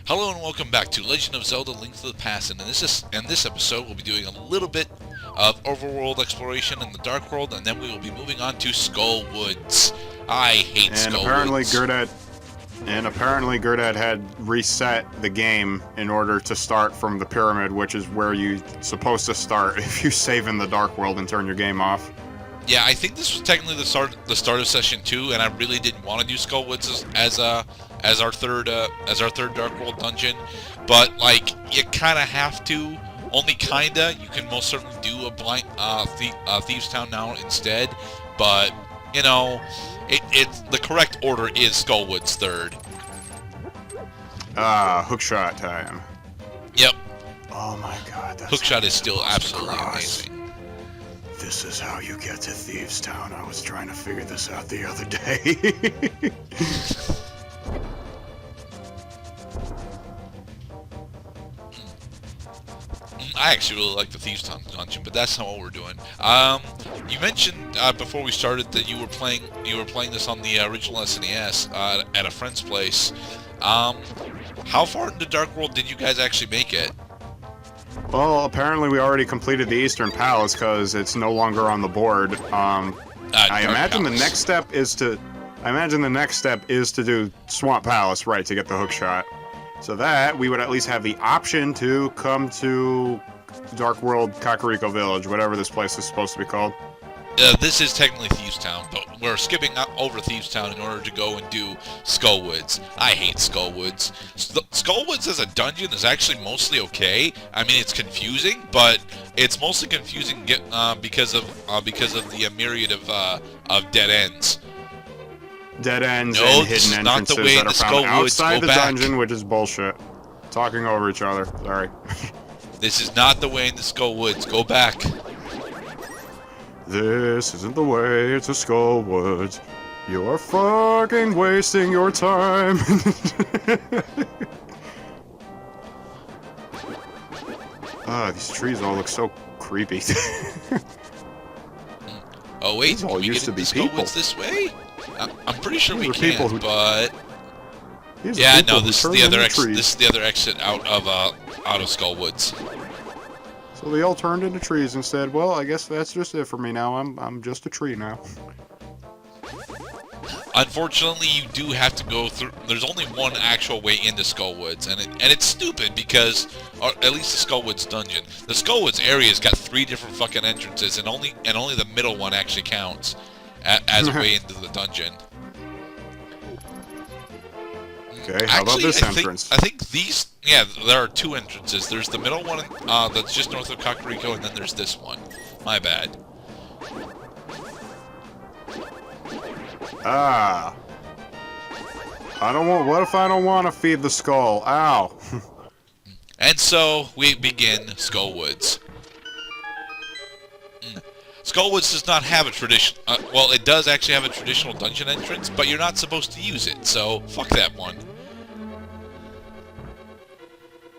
Hello and welcome back to Legend of Zelda: Link to the Past, and in this episode we'll be doing a little bit of overworld exploration in the Dark World, and then we will be moving on to Skull Woods. I hate Skull Woods. Apparently Gerdat had reset the game in order to start from the pyramid, which is where you're supposed to start if you save in the Dark World and turn your game off. Yeah, I think this was technically the start of session 2, and I really didn't want to do Skull Woods as our third Dark World dungeon, but like you kind of have to. Only kinda. You can most certainly do a blind Thieves Town now instead, but you know, it's the correct order is Skull Woods third. Hookshot time. Yep. Oh my god, Hookshot is still absolutely amazing. This is how you get to Thieves Town. I was trying to figure this out the other day. I actually really like the Thieves Town dungeon, but that's not what we're doing. You mentioned before we started that you were playing this on the original SNES at a friend's place. How far into Dark World did you guys actually make it? Well, apparently we already completed the Eastern Palace because it's no longer on the board. I imagine the next step is to do Swamp Palace, right, to get the hookshot. So that we would at least have the option to come to Dark World Kakariko Village, whatever this place is supposed to be called. This is technically Thieves Town, but we're skipping over Thieves Town in order to go and do Skull Woods. I hate Skull Woods. Skull Woods as a dungeon is actually mostly okay. I mean, it's confusing, but it's mostly confusing because of the myriad of dead ends. Dead ends and hidden entrances that are found outside the dungeon, which is bullshit. Talking over each other. Sorry. This is not the way in the Skull Woods. Go back. This isn't the way to Skull Woods. You're fucking wasting your time. These trees all look so creepy. Oh wait, these all used to be Skull people. Woods this way? I'm pretty sure we can, but this is the other exit. This is the other exit out of Skull Woods. So they all turned into trees and said, "Well, I guess that's just it for me now. I'm just a tree now." Unfortunately, you do have to go through. There's only one actual way into Skull Woods, and it's stupid because, or at least the Skull Woods dungeon, the Skull Woods area's got 3 different fucking entrances, and only the middle one actually counts as a way into the dungeon. Okay, how about this entrance? I think these, there are 2 entrances. There's the middle one that's just north of Kakariko, and then there's this one. My bad. What if I don't want to feed the skull? Ow. And so we begin Skull Woods. Skull Woods does not have a tradition. Well, it does actually have a traditional dungeon entrance, but you're not supposed to use it. So fuck that one.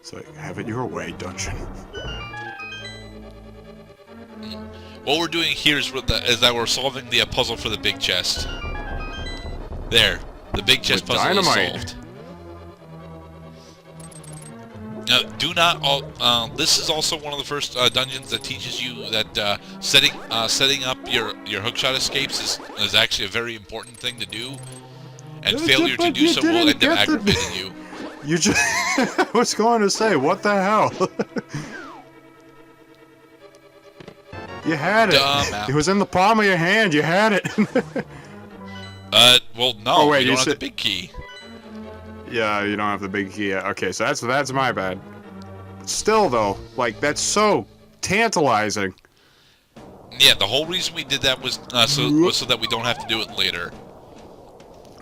So have it your way, dungeon. What we're doing here is that we're solving the puzzle for the big chest. There, the big chest puzzle is solved. Now, do not. This is also one of the first dungeons that teaches you that setting up your hookshot escapes is actually a very important thing to do, and failure to do so will end up aggravating you. You just. I was going to say, what the hell? You had it. It was in the palm of your hand. You had it. Well, no. Oh, wait, you don't have the big key. Yeah, you don't have the big key yet. Okay, so that's my bad. Still, though, like, that's so tantalizing. Yeah, the whole reason we did that was so that we don't have to do it later.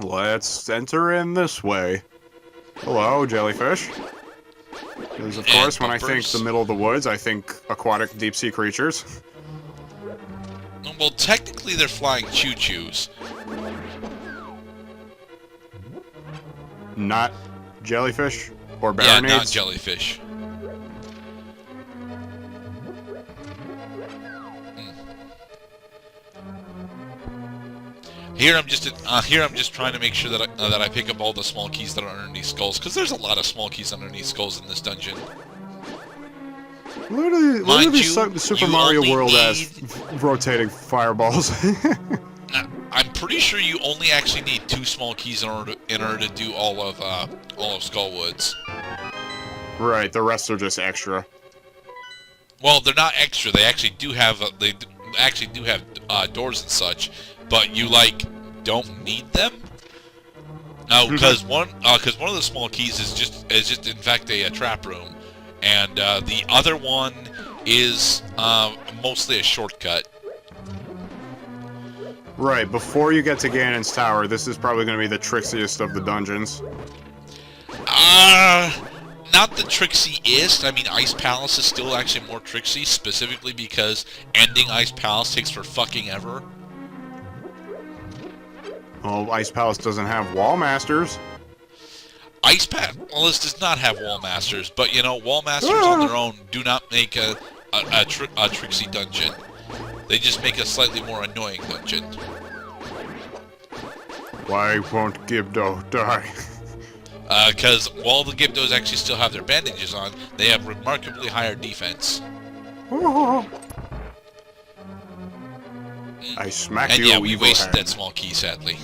Let's enter in this way. Hello, jellyfish. Because, of course, when I think the middle of the woods, I think aquatic deep-sea creatures. Well, technically, they're flying choo-choos. Not jellyfish or baronids? Yeah, not jellyfish. Here I'm just trying to make sure that I pick up all the small keys that are underneath skulls, because there's a lot of small keys underneath skulls in this dungeon. Literally Super Mario World has rotating fireballs. I'm pretty sure you only actually need 2 small keys in order to do all of Skullwoods. Right, the rest are just extra. Well, they're not extra. They actually do have doors and such, but you don't need them. No, because one of the small keys is just in fact a trap room, and the other one is mostly a shortcut. Right, before you get to Ganon's Tower, this is probably going to be the trixiest of the dungeons. Not the trixiest. I mean, Ice Palace is still actually more tricksy, specifically because ending Ice Palace takes for fucking ever. Well, Ice Palace doesn't have wall masters. Ice Palace does not have wall masters, but you know, wall masters on their own do not make a tricksy dungeon. They just make a slightly more annoying dungeon. Why won't Gibdo die? Because while the Gibdos actually still have their bandages on, they have remarkably higher defense. I smack and you. Yeah, we wasted that small key, sadly.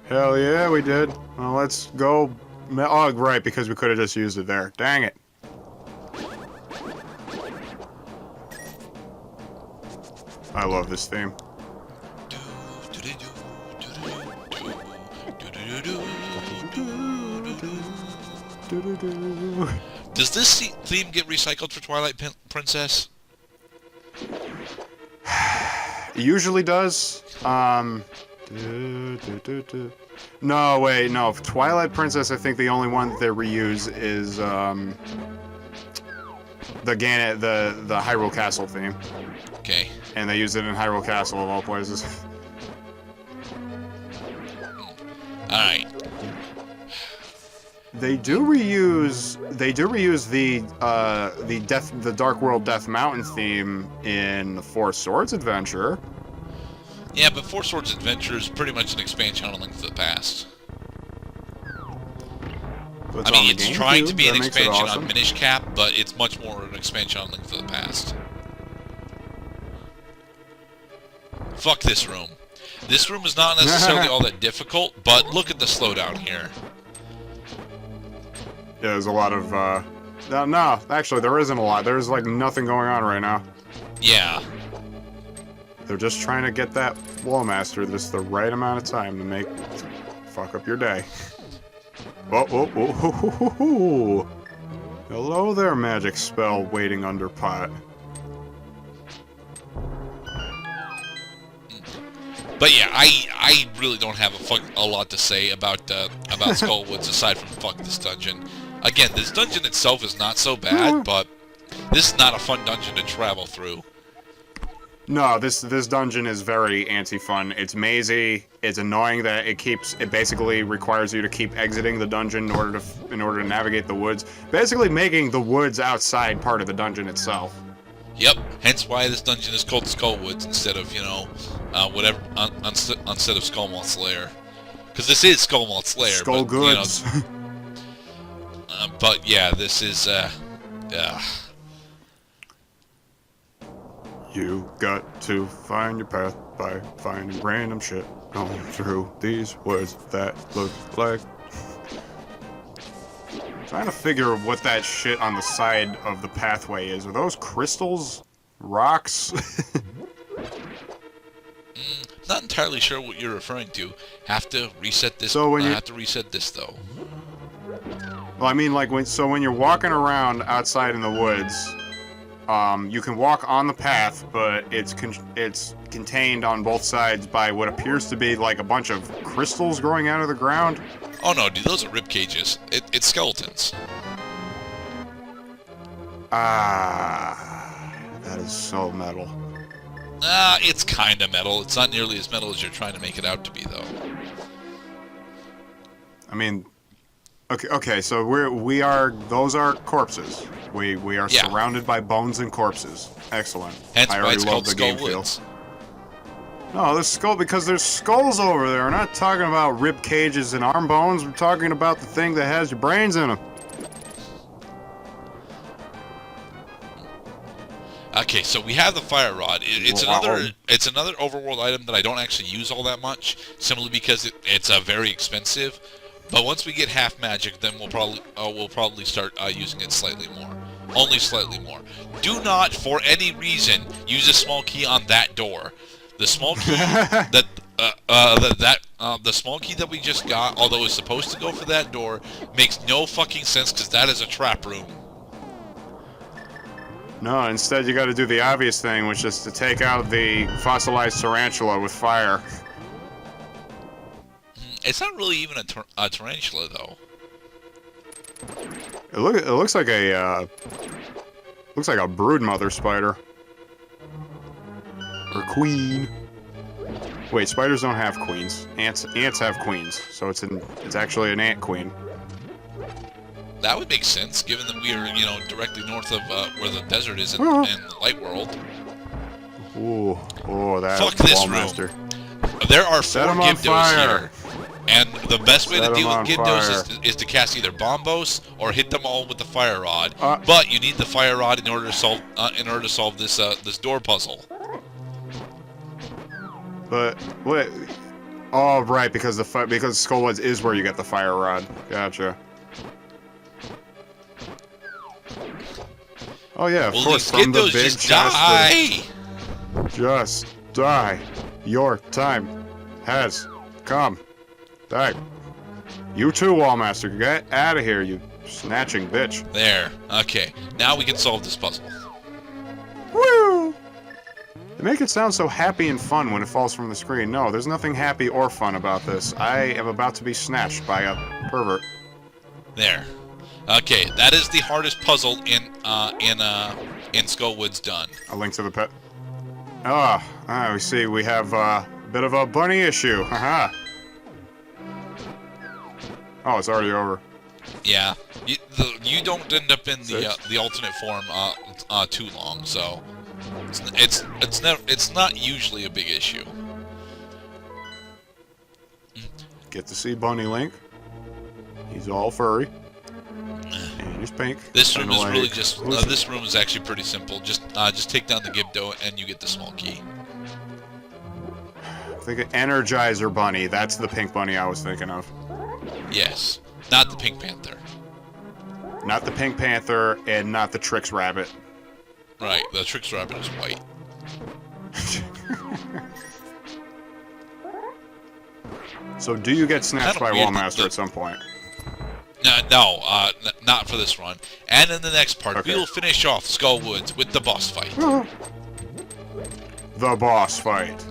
Hell yeah, we did. Well, let's go. Oh, right, because we could have just used it there. Dang it. I love this theme. Does this theme get recycled for Twilight Princess? It usually does. No, wait, no. For Twilight Princess, I think the only one that they reuse is the Hyrule Castle theme. Okay. And they use it in Hyrule Castle of all places. Alright. They do reuse the Dark World Death Mountain theme in the Four Swords Adventure. Yeah, but Four Swords Adventure is pretty much an expansion on Link to the Past. I mean, it's trying to be an expansion on Minish Cap, but it's much more an expansion on Link to the Past. Fuck this room. This room is not necessarily all that difficult, but look at the slowdown here. Yeah, there's a lot of, no, actually, there isn't a lot. There's, like, nothing going on right now. Yeah. They're just trying to get that Wall Master just the right amount of time to fuck up your day. Oh. Hello there, magic spell waiting under pot. But yeah, I really don't have a lot to say about Skullwoods aside from fuck this dungeon. Again, this dungeon itself is not so bad, but this is not a fun dungeon to travel through. No, this dungeon is very anti-fun. It's mazy. It's annoying that it basically requires you to keep exiting the dungeon in order to navigate the woods. Basically making the woods outside part of the dungeon itself. Yep. Hence why this dungeon is called Skullwoods instead of, you know, whatever instead of Skullmoth's Lair. Because this is Skullmoth's Lair. Skullgoods. You know, but yeah, this is You got to find your path by finding random shit going through these woods that look like... Trying to figure what that shit on the side of the pathway is. Are those crystals? Rocks? Not entirely sure what you're referring to. Have to reset this. Have to reset this though. Well, I mean, like when you're walking around outside in the woods, you can walk on the path, but it's contained on both sides by what appears to be like a bunch of crystals growing out of the ground. Oh no, dude, those are rib cages. It's skeletons. Ah, that is so metal. It's kinda metal. It's not nearly as metal as you're trying to make it out to be, though. I mean, okay, so those are corpses. We are surrounded by bones and corpses. Excellent. Hence why it's called Skullwoods. No, there's skull because there's skulls over there. We're not talking about rib cages and arm bones. We're talking about the thing that has your brains in them. Okay, so we have the fire rod. It's another overworld item that I don't actually use all that much, simply because it's very expensive. But once we get half magic, then we'll probably start using it slightly more, only slightly more. Do not, for any reason, use a small key on that door. The small key the small key that we just got, although it's supposed to go for that door, makes no fucking sense because that is a trap room. No, instead you got to do the obvious thing, which is to take out the fossilized tarantula with fire. It's not really even a tarantula, though. It looks like a broodmother spider or queen. Wait, spiders don't have queens. Ants have queens, so it's actually an ant queen. That would make sense, given that we are, directly north of where the desert is in the light world. Ooh, that Fuck this master. room. There are 4 Gibdos here. And the best way to deal with Gibdos is to cast either Bombos or hit them all with the fire rod. But you need the fire rod in order to solve this this door puzzle. But what? Oh, right, because Skullwoods is where you get the fire rod. Gotcha. Oh yeah, of course. From the big just die. Just die. Your time has come. Die. You too, Wallmaster. Get out of here, you snatching bitch. There. Okay. Now we can solve this puzzle. Woo! They make it sound so happy and fun when it falls from the screen. No, there's nothing happy or fun about this. I am about to be snatched by a pervert. There. Okay, that is the hardest puzzle in Skullwoods done. A link to the pet. We see we have a bit of a bunny issue. Haha. Oh, it's already over. Yeah, you don't end up in the alternate form too long, so it's not usually a big issue. Get to see Bunny Link. He's all furry. And he's pink. This room is really just. This room is actually pretty simple. Just take down the Gibdo and you get the small key. I think an Energizer Bunny. That's the pink bunny I was thinking of. Yes, not the Pink Panther. Not the Pink Panther, and not the Trix Rabbit. Right, the Trix Rabbit is white. So, do you get snatched by Wallmaster at some point? No, not for this run. And in the next part, we will finish off Skullwoods with the boss fight. The boss fight.